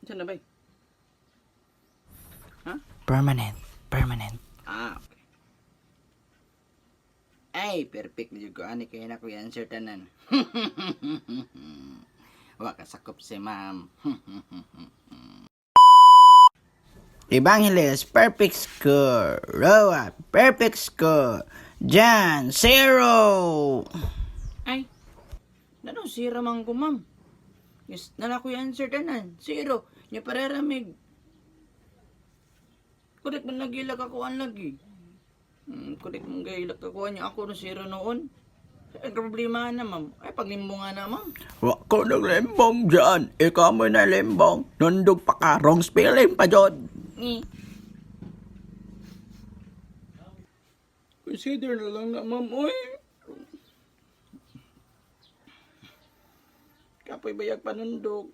Saan na ba? Ha? Permanent. Permanent. Okay. Ay, perfect na yung ko. Ani kayo na ko answer tanan. Waka sakop si ma'am. Evangelist, perfect score. Roa, perfect score. Jan, 0. Ay, nano, 0 man ko, ma'am. Yes, nala ko yung answer tanan. 0. Nya pararamig. Kulit man nagilag ako ang lagi. Kulit mong gailag ako niya ako no 0 noon. Ang problema na, ma'am. Ay, paglimbong nga na, ma'am. Wa ko naglimbong dyan. Ikaw mo nalimbong. Nundog pa ka. Wrong spelling pa dyan. Consider na lang na, ma'am. Uy! Kapoy bayag panundog.